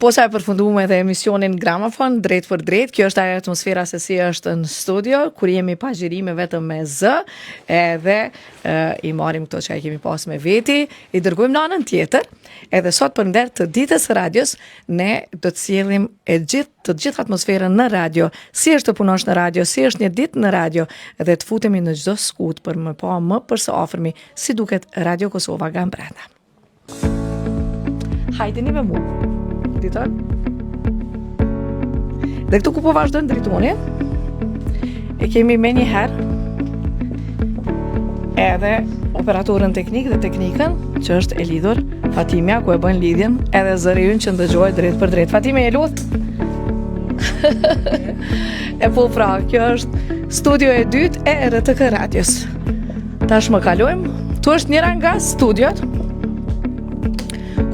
po sa e përfunduam edhe emisionin Gramofon drejt për drejt. Kjo është ajo atmosfera se si është në studio, kur jemi pa xhirime vetëm me zë, edhe i marrim këto që kemi pas me veti, i dërgojmë në anën tjetër, edhe sot për nder të ditës së radios, ne do të sjellim të gjithë atmosferën në radio, si është të punosh në radio, si është një ditë në radio, edhe të futemi në çdo skut për më pa më përse afërmi si duket Radio Kosova nga brenda. Hajdeni me mu. Diton? Dhe këtu ku po vazhdojnë dritoni, e kemi me një herë edhe operatorën teknik dhe teknikën, që është e lidhur, Fatimia, ku e bën lidhjen, edhe zëri ynë që ndëgjoj drejt për drejt. Fatime, e lutë? E po pra, kjo është studio e dytë e RTK Radios. Tash më kalojmë, tu është njëra nga studiot,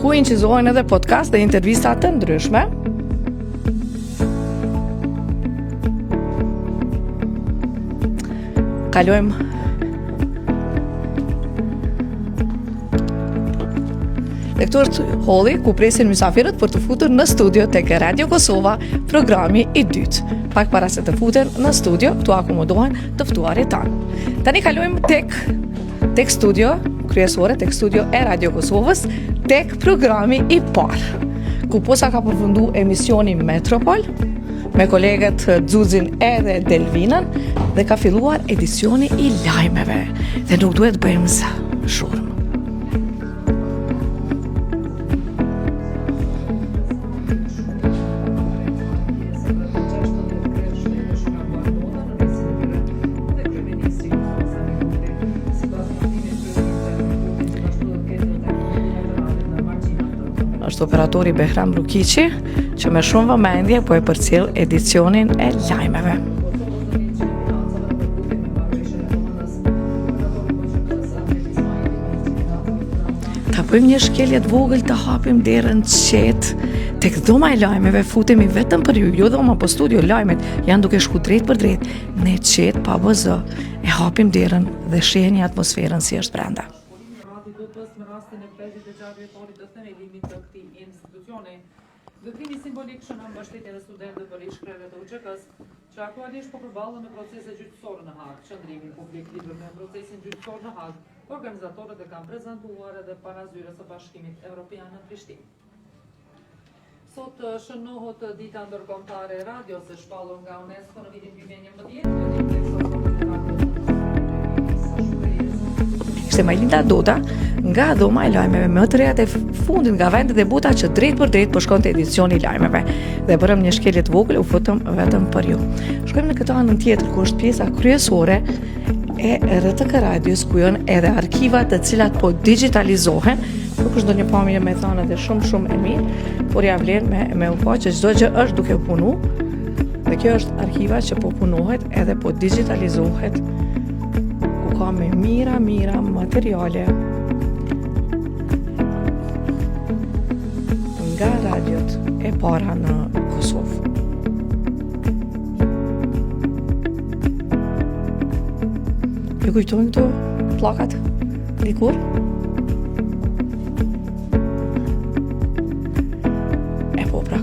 ku incizohen edhe podcast dhe intervista të ndryshme. Kalojmë dhe këtu është holli ku presin mysafirët për të futur në studio tek Radio Kosova, programi i dytë. Pak para se të futen në studio, këtu akomodohen të ftuarit tanë. Tani kalojmë tek studio kryesore, tek studio e Radio Kosovës, tek programi i parë, ku posa ka përfundu emisioni Metropol, me kolegët Xuzin edhe Delvinën, dhe ka filluar edicioni i lajmeve, dhe nuk duhet bëjmë sa shurmë. Operatori Behram Rukiqi, që me shumë vëmendje po e përcjell edicionin e lajmeve. Ta bëjmë një shkelje të vogël, të hapim derën qetë, tek dhoma e lajmeve futemi vetëm për ju, jo dhoma po studio, lajmet janë duke shku drejt për drejt, ne qetë pa bëzë, e hapim derën dhe shihni atmosferën si është brenda. Vëkrimi simbolik shënon mbështetjen e studentëve për ish-kreve të UÇK-s, që aktualisht po përballen me procese gjyqësore në Hag. Qëndrimin publik lidhur me procesin gjyqësor në Hag, organizatorët e kanë prezantuar edhe para zyres së Bashkimit Evropian në Prishtinë. Sot shënohet dita ndërkombëtare e radios e shpallur nga UNESCO në vitin 2011. Ishte Majlinda Dota nga dhoma e lajmeve më të reja të fundit nga vendet e buta që drejt për drejt po shkonte edicioni i lajmeve. Dhe bërëm një shkelje të vogël, u futëm vetëm për ju. Shkojmë në këtë anën tjetër ku është pjesa kryesore e RTK Radios, ku janë edhe arkivat të cilat po digitalizohen. Nuk është ndonjë pamje me thënë edhe shumë e mirë, por ja vlen me u pa që çdo gjë është duke u punu. Dhe kjo është arkiva që po punohet edhe po digitalizohet, ka me mira materiale nga radiot e para në Kosovë. Ju kujtojnë këto plakat dikur?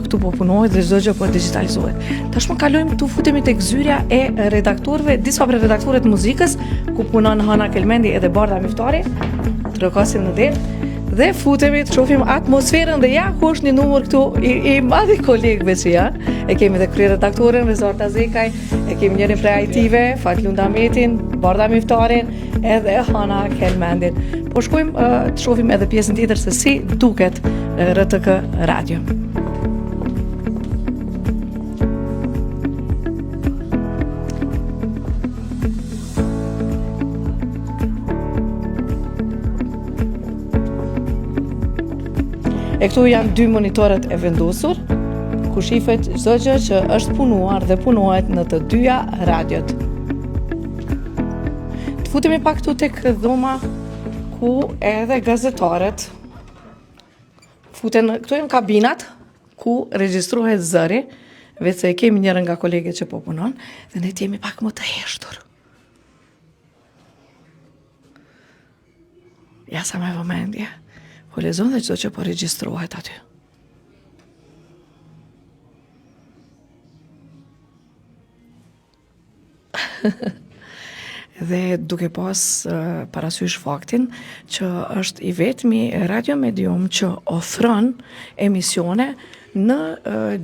Këtu po punohet dhe çdo gjë po digitalizohet. Tashmë kalojmë këtu, futemi tek zyrja e redaktorëve, disa prej redaktorëve të muzikës, ku punon Hana Kelmendi edhe Barda Miftari, trokasin në derë, dhe futemi të shohim atmosferën dhe ja ku është një numër këtu i madh i kolegëve që janë. E kemi edhe kryeredaktoren Rezarta Zekaj, e kemi njërin prej IT-ve, Fatlunda Metin, Barda Miftarin, edhe Hana Kelmendin. Po shkojmë të shohim edhe pjesën tjetër se si duket RTK Radio. E këtu janë dy monitorët e vendosur, ku shifet çdo gjë që është punuar dhe punohet në të dyja radiot. Të futemi pak këtu tek dhoma ku edhe gazetarët futen, këtu janë kabinat ku regjistrohet zëri, vetë se e kemi njërën nga kolegët që po punon, dhe ne jemi pak më të heshtur. Ja sa me vëmendje. Po lezon dhe çdo që po regjistrohet aty. Dhe duke pas parasysh faktin që është i vetmi radio medium që ofron emisione në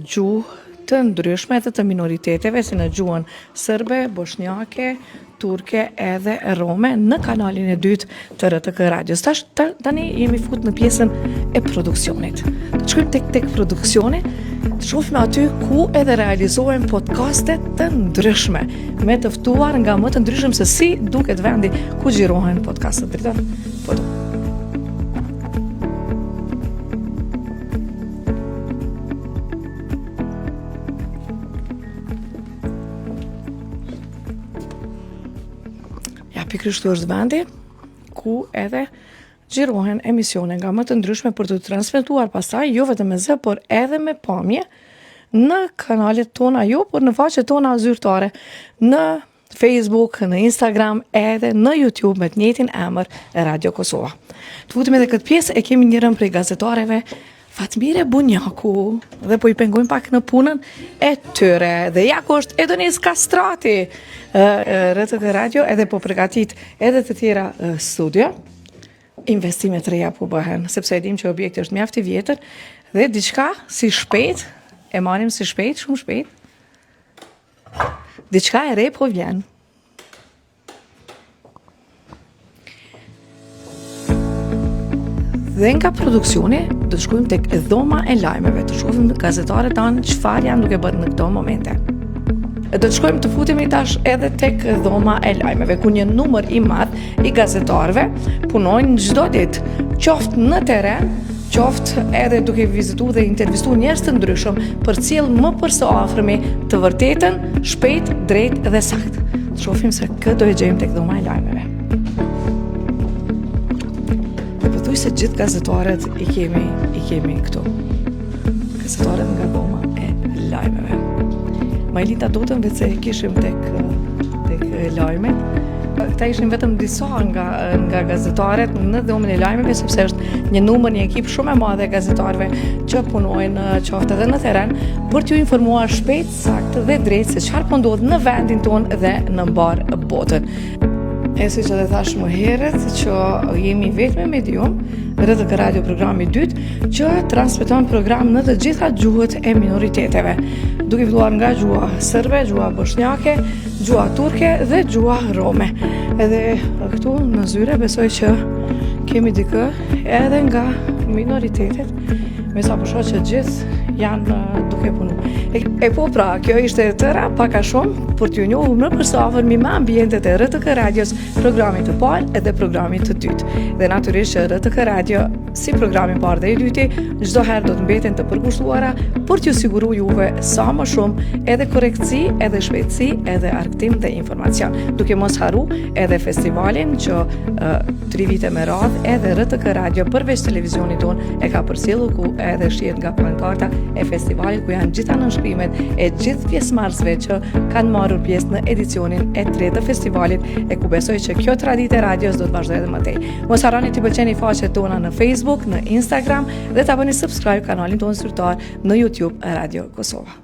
gjuhë të ndryshme të minoriteteve, si në gjuhën serbe, bosnjake, turke edhe rome në kanalin e dytë të RTK Radios. Tani jemi fut në pjesën e produksionit. Të shkojmë tek produksioni, të shohim aty ku edhe realizohen podcaste të ndryshme, me të ftuar nga më të ndryshëm se si duket vendi ku xhirohen podcastet. Drejton? Po. Pikërisht është vendi ku edhe xhirohen emisione nga më të ndryshme për të transmetuar pastaj jo vetëm me zë, por edhe me pamje në kanalet tona, jo, por në faqet tona zyrtare, në Facebook, në Instagram, edhe në YouTube me të njëjtin emër Radio Kosova. Të futemi edhe këtë pjesë, e kemi njërën prej gazetareve, Fatmire Bunjaku, dhe po i pengojmë pak në punën e tyre. Dhe ja ku është Edonis Kastrati, RTK Radio, edhe po përgatit edhe të tjera studio. Investimet reja po bëhen, sepse e dim që objekti është mjaft i vjetër, dhe diçka si shpejt, e marim si shpejt, shumë shpejt, diçka e re po vjen. Dhe nga produksioni, do të shkojmë tek dhoma e lajmeve, të shohim gazetarët tanë çfarë janë duke bërë në këto momente. Do të shkojmë të futemi tash edhe tek dhoma e lajmeve, ku një numër i madh i gazetarëve punojnë çdo ditë, qoftë në terren, qoftë edhe duke vizituar dhe intervistuar njerëz të ndryshëm për të cilë më përse afërmi të vërtetën, shpejt, drejt dhe sakt. Të shohim se këtë do e gjejmë tek dhoma e lajmeve. Se gjithë gazetarët i kemi këtu. Gazetarët nga dhoma e lajmeve. Majlita dotën vetë se kishim tek lajmet. Këta ishin vetëm disa nga gazetarët në dhomën e lajmeve, sepse është një numër, një ekip shumë e madhe gazetarëve që punojnë qoftë edhe në terren për t'ju informuar shpejt, saktë dhe drejt se çfarë po ndodh në vendin tonë dhe në mbar botën. E si që dhe thash më herët që jemi vetëm medium, RTK Radio programi 2, që transmeton program në të gjitha gjuhët e minoriteteve, duke filluar nga gjuha serbe, gjuha bosnjake, gjuha turke dhe gjuha rome. Edhe këtu në zyre besoj që kemi dikë edhe nga minoritetet, me sa po shoh që gjithë janë duke punu. E po pra, kjo ishte tëra paka shumë për t'ju njohur më përsëri me ambientet e RTK Radios, programit të parë edhe programit të dytë. Dhe natyrisht që RTK Radio, si programi i parë dhe i dyti, çdo herë do të mbeten të përkushtuara për t'ju siguruar juve sa më shumë edhe korrektësi, edhe shpejtësi, edhe argëtim dhe informacion. Duke mos harru edhe festivalin që 3 vite me radhë edhe RTK Radio përveç televizionit ton e ka përcjellur, ku edhe shihet nga pankarta e festivalit, ku janë gjitha nënshkrimet e gjithë pjesëmarrësve që kanë marrur pjesë në edicionin e 3 të festivalit, e ku besoj që kjo traditë e radios do të vazhdojë edhe më tej. Mos harroni të pëlqeni faqet tona në Facebook, në Instagram dhe ta bëni subscribe kanalin tonë zyrtar në YouTube Radio Kosova.